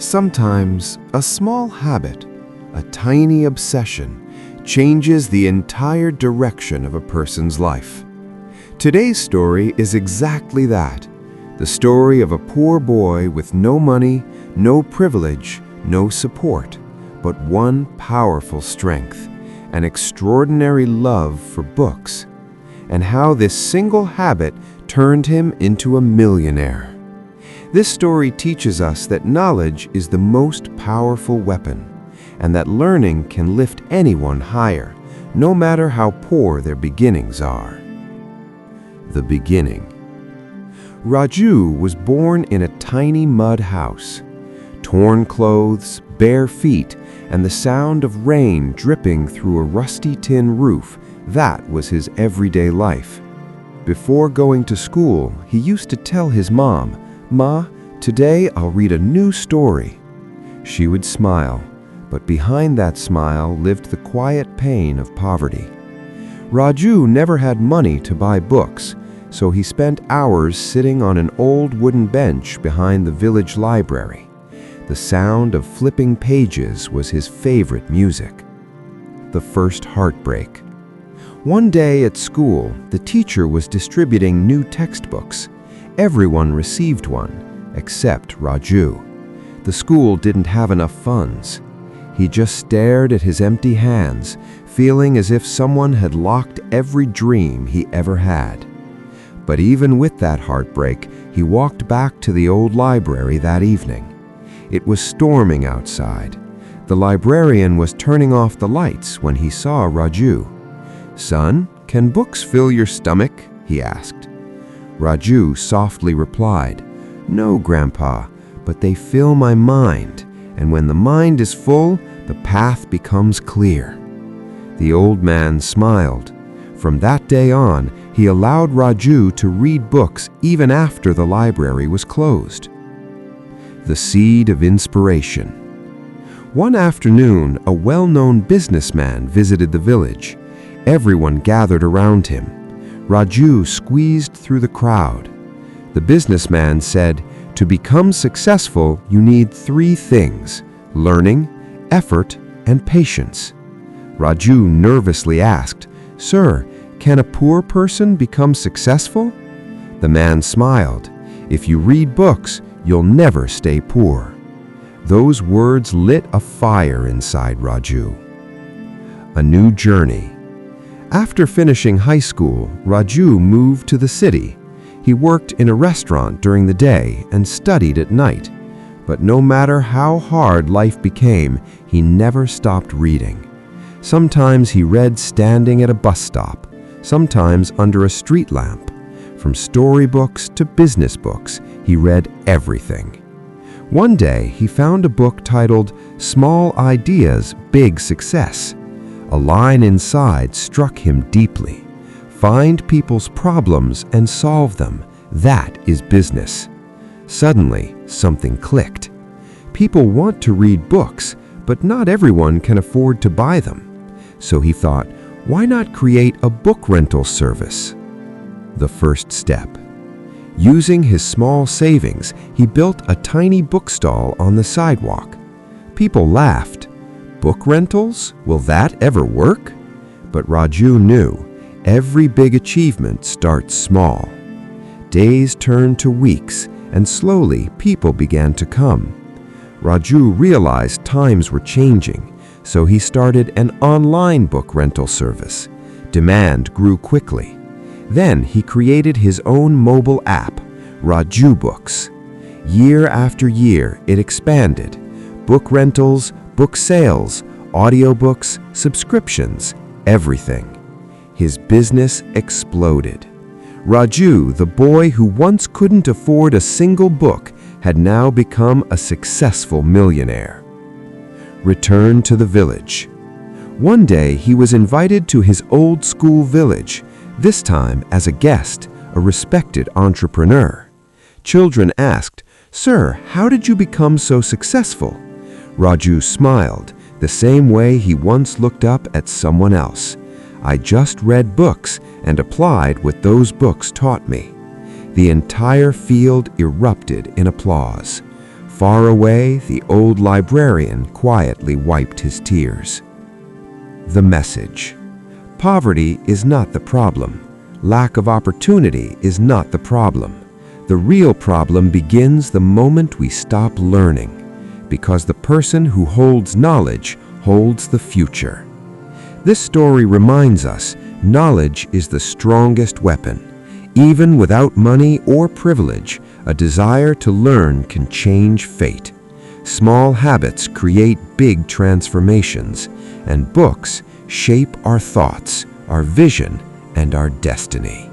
Sometimes a small habit, a tiny obsession, changes the entire direction of a person's life. Today's story is exactly that. The story of a poor boy with no money, no privilege, no support, but one powerful strength, an extraordinary love for books, and how this single habit turned him into a millionaire. This story teaches us that knowledge is the most powerful weapon, and that learning can lift anyone higher, no matter how poor their beginnings are. The beginning. Raju was born in a tiny mud house. Torn clothes, bare feet, and the sound of rain dripping through a rusty tin roof, that was his everyday life. Before going to school, he used to tell his mom, "Ma, today I'll read a new story." She would smile, but behind that smile lived the quiet pain of poverty. Raju never had money to buy books, so he spent hours sitting on an old wooden bench behind the village library. The sound of flipping pages was his favorite music. The first heartbreak. One day at school, the teacher was distributing new textbooks. Everyone received one, except Raju. The school didn't have enough funds. He just stared at his empty hands, feeling as if someone had locked every dream he ever had. But even with that heartbreak, he walked back to the old library that evening. It was storming outside. The librarian was turning off the lights when he saw Raju. "Son, can books fill your stomach?" he asked. Raju softly replied, "No, Grandpa, but they fill my mind, and when the mind is full, the path becomes clear." The old man smiled. From that day on, he allowed Raju to read books even after the library was closed. The seed of inspiration. One afternoon, a well-known businessman visited the village. Everyone gathered around him. Raju squeezed through the crowd. The businessman said, "To become successful, you need 3 things: learning, effort, and patience." Raju nervously asked, "Sir, can a poor person become successful?" The man smiled. "If you read books, you'll never stay poor." Those words lit a fire inside Raju. A new journey. After finishing high school, Raju moved to the city. He worked in a restaurant during the day and studied at night. But no matter how hard life became, he never stopped reading. Sometimes he read standing at a bus stop, sometimes under a street lamp. From storybooks to business books, he read everything. One day, he found a book titled "Small Ideas, Big Success." A line inside struck him deeply. Find people's problems and solve them. That is business. Suddenly, something clicked. People want to read books, but not everyone can afford to buy them. So he thought, why not create a book rental service? The first step. Using his small savings, he built a tiny bookstall on the sidewalk. People laughed. Book rentals? Will that ever work? But Raju knew every big achievement starts small. Days turned to weeks, and slowly people began to come. Raju realized times were changing, so he started an online book rental service. Demand grew quickly. Then he created his own mobile app, Raju Books. Year after year, it expanded. Book rentals, book sales, audiobooks, subscriptions, everything. His business exploded. Raju, the boy who once couldn't afford a single book, had now become a successful millionaire. Return to the village. One day, he was invited to his old school village, this time as a guest, a respected entrepreneur. Children asked, "Sir, how did you become so successful?" Raju smiled, the same way he once looked up at someone else. "I just read books and applied what those books taught me." The entire field erupted in applause. Far away, the old librarian quietly wiped his tears. The message: poverty is not the problem. Lack of opportunity is not the problem. The real problem begins the moment we stop learning, because the person who holds knowledge holds the future. This story reminds us knowledge is the strongest weapon. Even without money or privilege, a desire to learn can change fate. Small habits create big transformations, and books shape our thoughts, our vision, and our destiny.